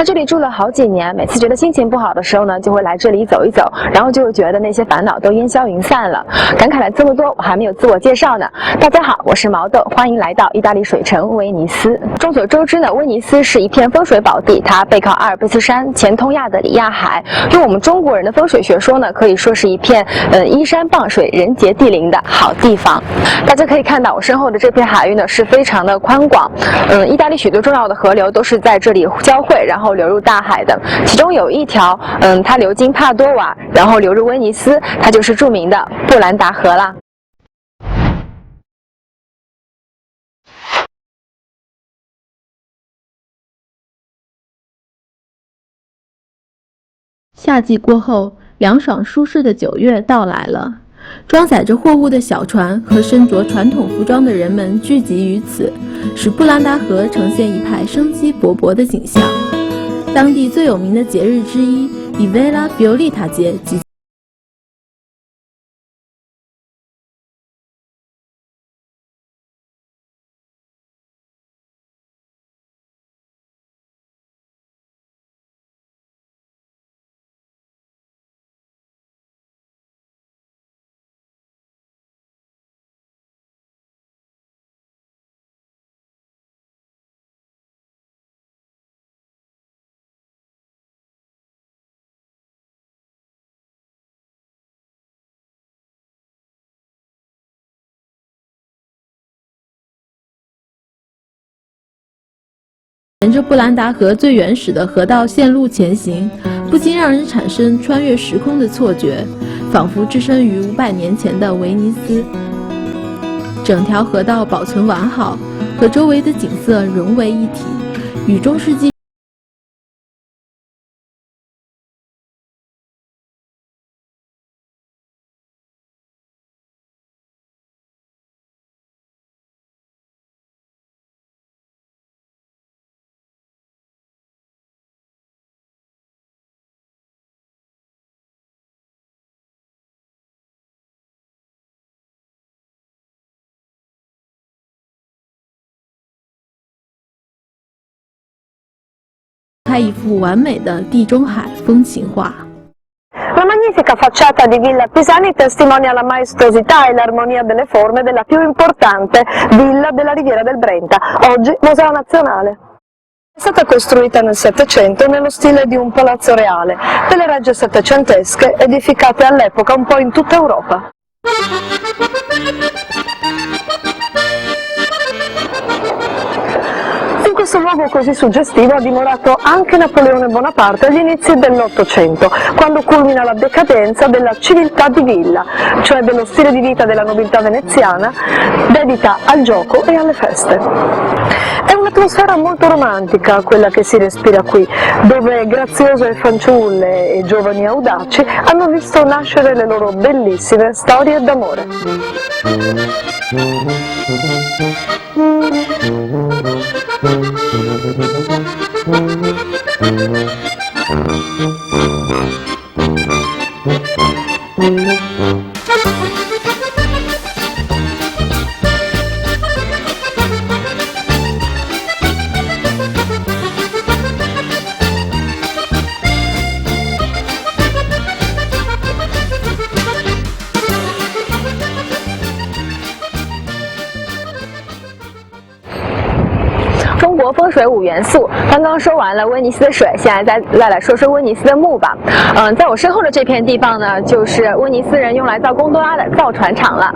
在这里住了好几年，每次觉得心情不好的时候呢，就会来这里走一走，然后就会觉得那些烦恼都烟消云散了。感慨了这么多，我还没有自我介绍呢。大家好，我是毛豆，欢迎来到意大利水城威尼斯。众所周知呢，威尼斯是一片风水宝地，它背靠阿尔卑斯山，前通亚德里亚海。用我们中国人的风水学说呢，可以说是一片依山傍水、人杰地灵的好地方。大家可以看到我身后的这片海域呢，是非常的宽广。意大利许多重要的河流都是在这里交汇，然后流入大海的。其中有一条，它流经帕多瓦，然后流入威尼斯，它就是著名的布兰达河啦。夏季过后，凉爽舒适的9月到来了。装载着货物的小船和身着传统服装的人们聚集于此，使布兰达河呈现一派生机勃勃的景象。当地最有名的节日之一以维拉菲奥利塔节即沿着布兰达河最原始的河道线路前行，不禁让人产生穿越时空的错觉，仿佛置身于500年前的威尼斯。整条河道保存完好，和周围的景色融为一体，与中世纪开一幅完美的地中海风情画。La magnifica facciata di Villa Pisani testimonia la maestosità e l'armonia delle forme della più importante villa della Riviera del Brenta, oggi Museo Nazionale. È stata costruita nel Settecento nello stile di un palazzo reale, delle regge settecentesche edificate all'epoca un po' in tutta Europa. In questo luogo così suggestivo ha dimorato anche Napoleone Bonaparte agli inizi dell'Ottocento, quando culmina la decadenza della civiltà di villa, cioè dello stile di vita della nobiltà veneziana, dedita al gioco e alle feste. È un'atmosfera molto romantica quella che si respira qui, dove graziose fanciulle e giovani audaci hanno visto nascere le loro bellissime storie d'amore.中国风水5元素，刚刚说完了威尼斯的水，现在再来说说威尼斯的木吧。在我身后的这片地方呢，就是威尼斯人用来造贡多拉的造船厂了。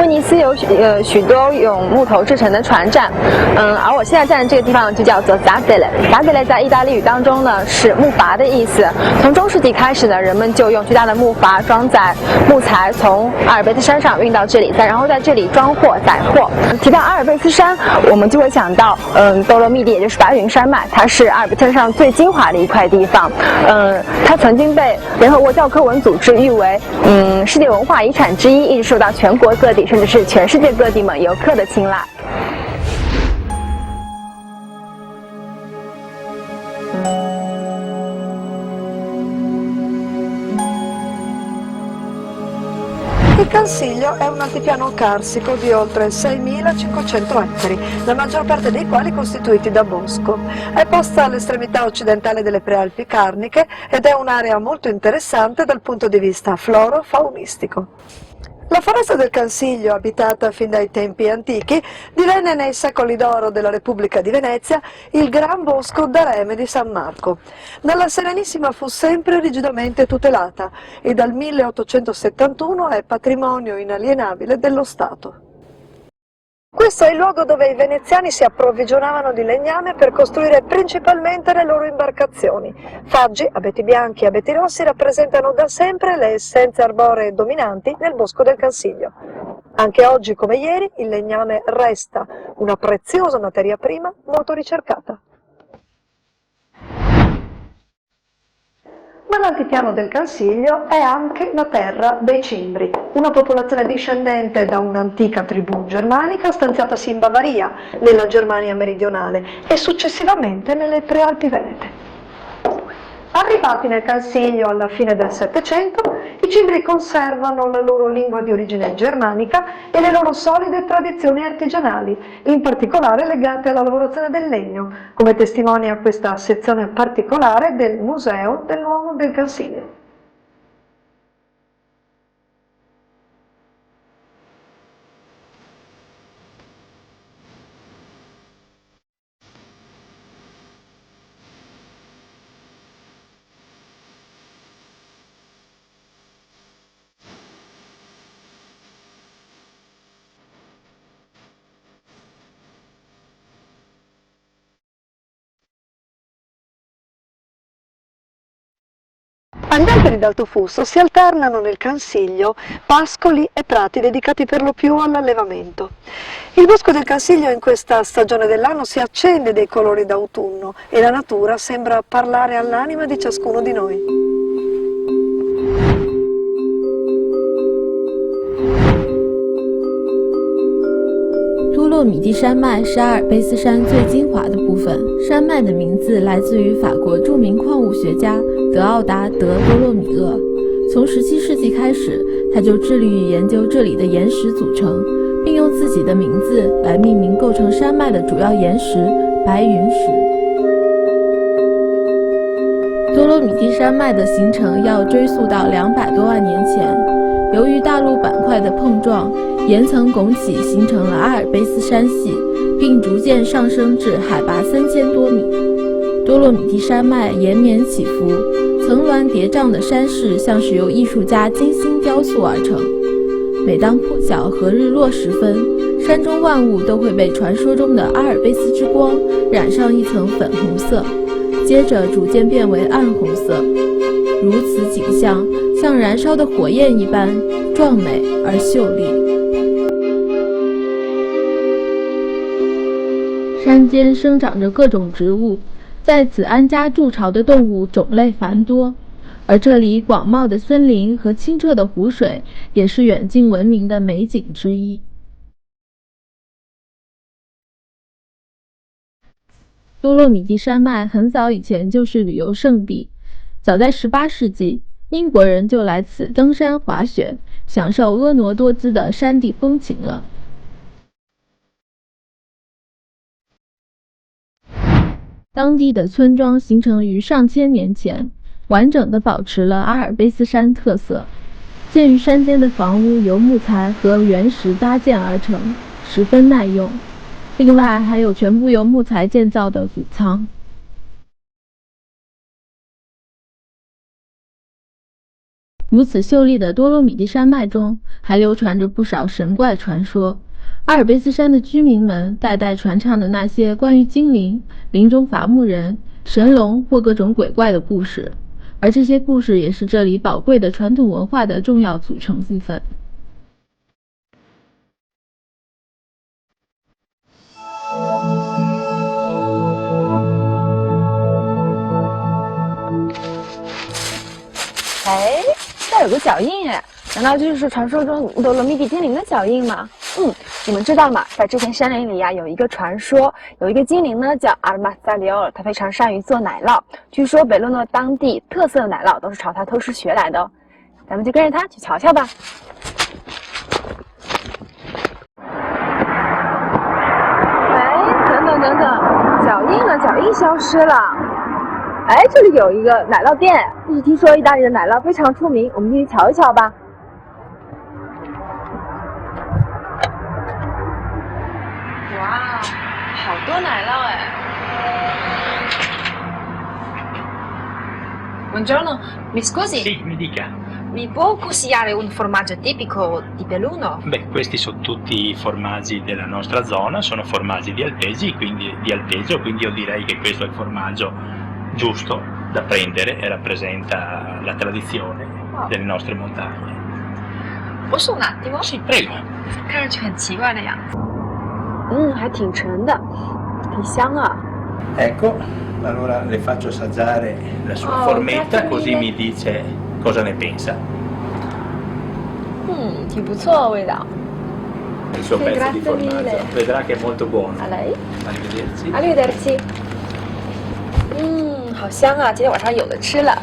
威尼斯有许多用木头制成的船站，而我现在站的这个地方就叫做 Zadele。Zadele 在意大利语当中呢是木筏的意思。从中世纪开始呢，人们就用巨大的木筏装载木材从阿尔卑斯山上运到这里，然后在这里装货载货。提到阿尔卑斯山，我们就会想到多罗密蒂，也就是白云山脉，它是阿尔卑斯山上最精华的一块地方。它曾经被联合国教科文组织誉为世界文化遗产之一，一直受到全国各地甚至是全世界各地游客的青睐。Il Cansiglio è un altipiano carsico di oltre 6.500 ettari, la maggior parte dei quali costituiti da bosco. È posta all'estremità occidentale delle Prealpi Carniche ed è un'area molto interessante dal punto di vista floro-faunistico. La foresta del Cansiglio, abitata fin dai tempi antichi, divenne nei secoli d'oro della Repubblica di Venezia il gran bosco d'Areme di San Marco. Dalla Serenissima fu sempre rigidamente tutelata e dal 1871 è patrimonio inalienabile dello Stato. Questo è il luogo dove i veneziani si approvvigionavano di legname per costruire principalmente le loro imbarcazioni. Faggi, abeti bianchi e abeti rossi rappresentano da sempre le essenze arboree dominanti nel bosco del Cansiglio. Anche oggi come ieri il legname resta una preziosa materia prima molto ricercata. Ma l'altipiano del Cansiglio è anche la terra dei Cimbri, una popolazione discendente da un'antica tribù germanica stanziatasi in Bavaria, nella Germania meridionale, e successivamente nelle Prealpi Venete. Arrivati nel Cansiglio alla fine del Settecento, i Cimbri conservano la loro lingua di origine germanica e le loro solide tradizioni artigianali, in particolare legate alla lavorazione del legno, come testimonia questa sezione particolare del Museo dell'Uomo del Cansiglio. Agli alberi d'alto fusto si alternano nel Cansiglio pascoli e prati dedicati per lo più all'allevamento. Il bosco del Cansiglio in questa stagione dell'anno si accende dei colori d'autunno e la natura sembra parlare all'anima di ciascuno di noi.多洛米蒂山脉是阿尔卑斯山最精华的部分。山脉的名字来自于法国著名矿物学家德奥达·德多洛米厄。从17世纪开始，他就致力于研究这里的岩石组成，并用自己的名字来命名构成山脉的主要岩石——白云石。多洛米蒂山脉的形成要追溯到200多万年前，由于大陆板块的碰撞，岩层拱起，形成了阿尔卑斯山系，并逐渐上升至海拔3000多米。多洛米蒂山脉延绵起伏，层峦叠嶂的山势像是由艺术家精心雕塑而成。每当破晓和日落时分，山中万物都会被传说中的阿尔卑斯之光染上一层粉红色，接着逐渐变为暗红色。如此景象像燃烧的火焰一般壮美而秀丽。山间生长着各种植物，在此安家筑巢的动物种类繁多，而这里广袤的森林和清澈的湖水也是远近闻名的美景之一。多洛米蒂山脉很早以前就是旅游胜地，早在18世纪，英国人就来此登山滑雪，享受婀娜多姿的山地风情了。当地的村庄形成于上千年前，完整地保持了阿尔卑斯山特色。建于山间的房屋由木材和原石搭建而成，十分耐用。另外还有全部由木材建造的谷仓。如此秀丽的多洛米蒂山脉中，还流传着不少神怪传说。阿尔卑斯山的居民们代代传唱的那些关于精灵、林中伐木人、神龙或各种鬼怪的故事，而这些故事也是这里宝贵的传统文化的重要组成部分。哎，这有个脚印哎，难道这就是传说中多洛米蒂精灵的脚印吗？你们知道吗？在这片山林里呀，有一个传说，有一个精灵呢叫阿尔马萨里奥，他非常善于做奶酪，据说北洛诺当地特色的奶酪都是朝他偷师学来的哦。咱们就跟着他去瞧瞧吧。脚印消失了。哎，这里有一个奶酪店，就是听说意大利的奶酪非常出名，我们进去瞧一瞧吧。哇，好多奶酪哎！Buongiorno, mi scusi? Sì, mi dica. Mi può consigliare un formaggio tipico di Belluno? Beh, questi sono tutti formaggi della nostra zona, sono formaggi di Alpegi, quindi di Alpeggio, quindi io direi che questo è il formaggio giusto da prendere e rappresenta la tradizione delle nostre montagne. Posso un attimo? Sì, prego. 看上去很奇怪的样子。还挺沉的，挺香啊。 Ecco, allora le faccio assaggiare la sua formetta, così mi dice cosa ne pensa. 挺不错的味道。 Il suo pezzo di Grazie formaggio, mille. vedrà che è molto buono. A lei? Arrivederci. Arrivederci。好香啊！今天晚上有的吃了。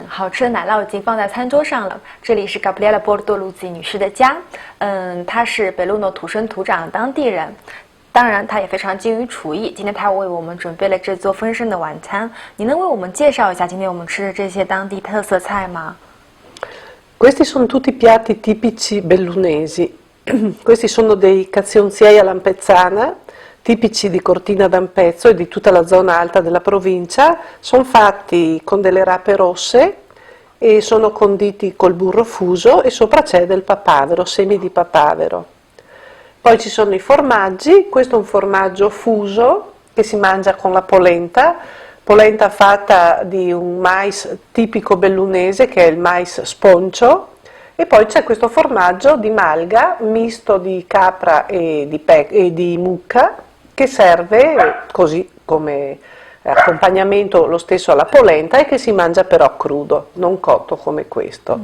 好吃的奶酪已经放在餐桌上了。这里是 Gabriella Bortoluzzi 女士的家。她是贝鲁诺土生土长的当地人，当然她也非常精于厨艺。今天她为我们准备了这座丰盛的晚餐。你能为我们介绍一下今天我们吃的这些当地特色菜吗？ Questi sono tutti piatti tipici bellunesi. Questi sono dei cazionziei a lampezzana, tipici di Cortina d'Ampezzo e di tutta la zona alta della provincia. Sono fatti con delle rape rosse e sono conditi col burro fuso e sopra c'è del papavero, semi di papavero. Poi ci sono i formaggi, questo è un formaggio fuso che si mangia con la polenta fatta di un mais tipico bellunese che è il mais sponcio. E poi c'è questo formaggio di malga misto di capra e di mucca che serve così come accompagnamento lo stesso alla polenta e che si mangia però crudo, non cotto come questo.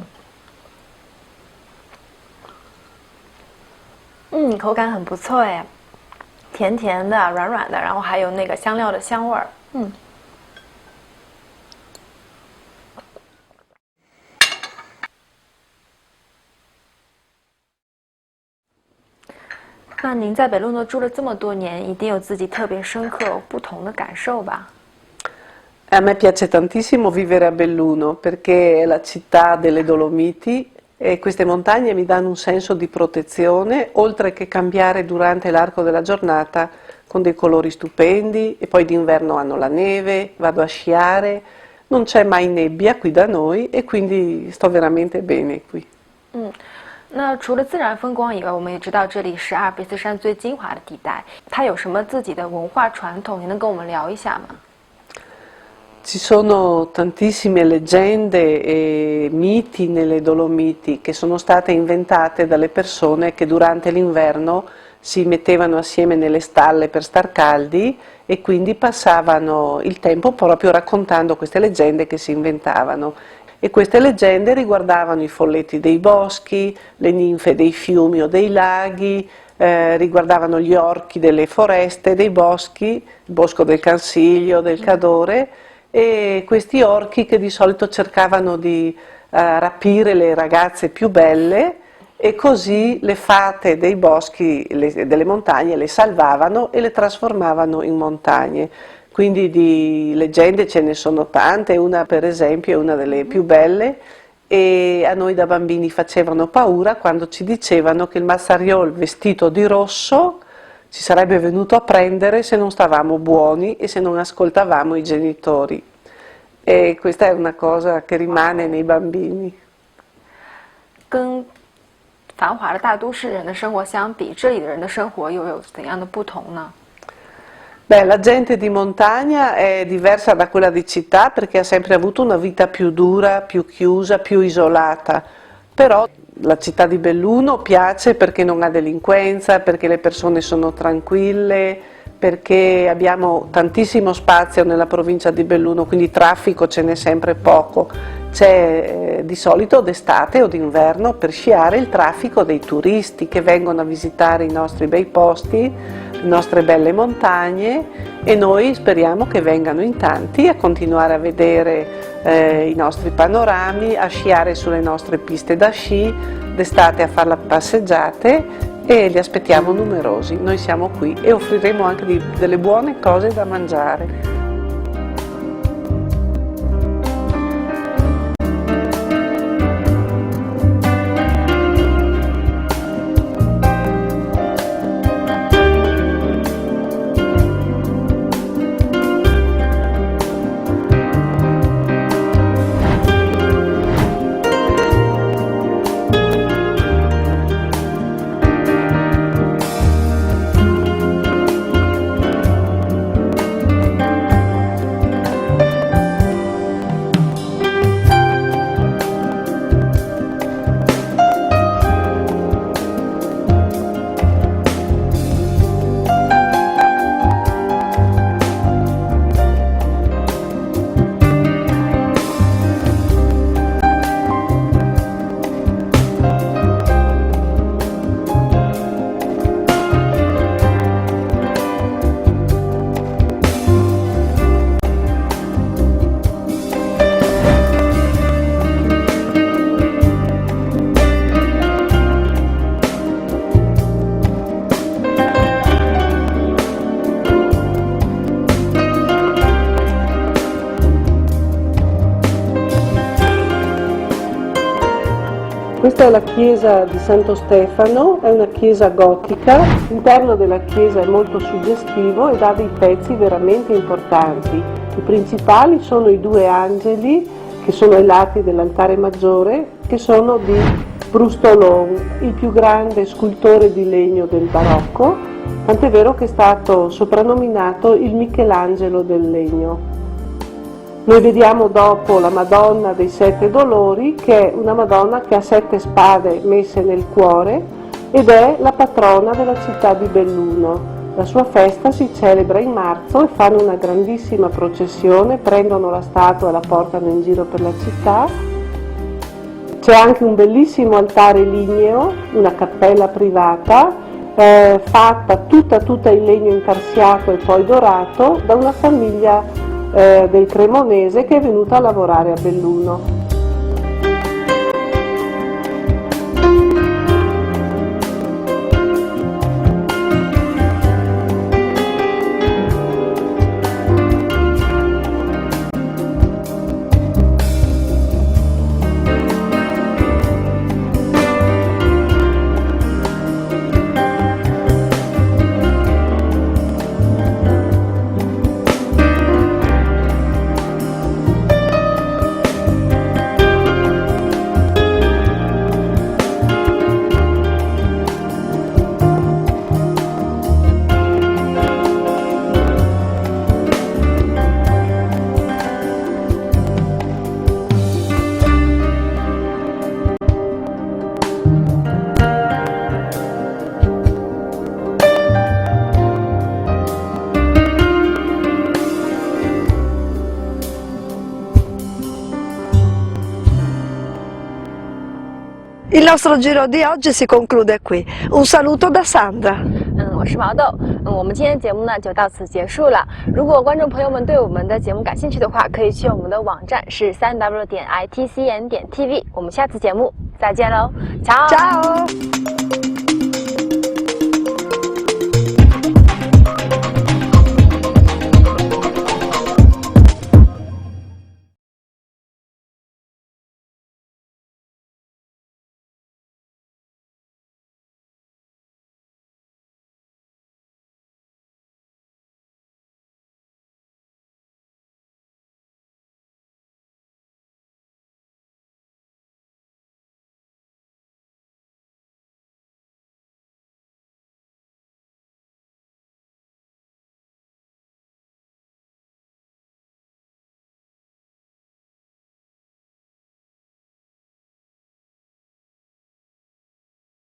口感很不错哎，甜甜的、软软的，然后还有那个香料的香味儿。那您在北路诺住了这么多年，一定有自己特别深刻、不同的感受吧？ A me piace tantissimo vivere a Belluno perché è la città delle Dolomiti e queste montagne mi danno un senso di protezione, oltre che cambiare durante l'arco della giornata con dei colori stupendi e poi d'inverno hanno la neve, vado a sciare, non c'è mai nebbia qui da noi e quindi sto veramente bene qui. 那除了自然风光以外，我们也知道这里是阿尔卑斯山最精华的地带，它有什么自己的文化传统？你能跟我们聊一下吗？ Ci sono tantissime leggende e miti nelle Dolomiti che sono state inventate dalle persone che durante l'inverno si mettevano assieme nelle stalle per star caldi e quindi passavano il tempo proprio raccontando queste leggende che si inventavano. E queste leggende riguardavano i folletti dei boschi, le ninfe dei fiumi o dei laghi, riguardavano gli orchi delle foreste, dei boschi, il bosco del Cansiglio, del Cadore, e questi orchi che di solito cercavano di rapire le ragazze più belle e così le fate dei boschi, delle montagne le salvavano e le trasformavano in montagne. Quindi di leggende ce ne sono tante, una per esempio è una delle più belle e a noi da bambini facevano paura quando ci dicevano che il Massariol vestito di rosso ci sarebbe venuto a prendere se non stavamo buoni e se non ascoltavamo i genitori. E questa è una cosa che rimane nei bambini. 跟繁华的大都市人的生活相比，这里的人的生活又有怎样的不同呢？ Beh, la gente di montagna è diversa da quella di città perché ha sempre avuto una vita più dura, più chiusa, più isolata. Però la città di Belluno piace perché non ha delinquenza, perché le persone sono tranquille, perché abbiamo tantissimo spazio nella provincia di Belluno, quindi traffico ce n'è sempre poco. C'è di solito d'estate o d'inverno per sciare il traffico dei turisti che vengono a visitare i nostri bei posti, le nostre belle montagne e noi speriamo che vengano in tanti a continuare a vedere i nostri panorami, a sciare sulle nostre piste da sci, d'estate a fare le passeggiate e li aspettiamo numerosi. Noi siamo qui e offriremo anche delle buone cose da mangiare. Questa è la chiesa di Santo Stefano, è una chiesa gotica, l'interno della chiesa è molto suggestivo ed ha dei pezzi veramente importanti. I principali sono i due angeli che sono ai lati dell'altare maggiore, che sono di Brustolon, il più grande scultore di legno del barocco, tant'è vero che è stato soprannominato il Michelangelo del legno. Noi vediamo dopo la Madonna dei Sette Dolori, che è una Madonna che ha 7 spade messe nel cuore ed è la patrona della città di Belluno. La sua festa si celebra in marzo e fanno una grandissima processione, prendono la statua e la portano in giro per la città. C'è anche un bellissimo altare ligneo, una cappella privata, fatta tutta in legno intarsiato e poi dorato da una famiglia del Cremonese che è venuta a lavorare a Belluno. Il nostro giro di oggi si conclude qui. Un saluto da Sandra. 我是毛豆。我们今天的节目呢就到此结束了。如果观众朋友们对我们的节目感兴趣的话，可以去我们的网站是3w.itcn.tv。我们下次节目再见喽，ciao。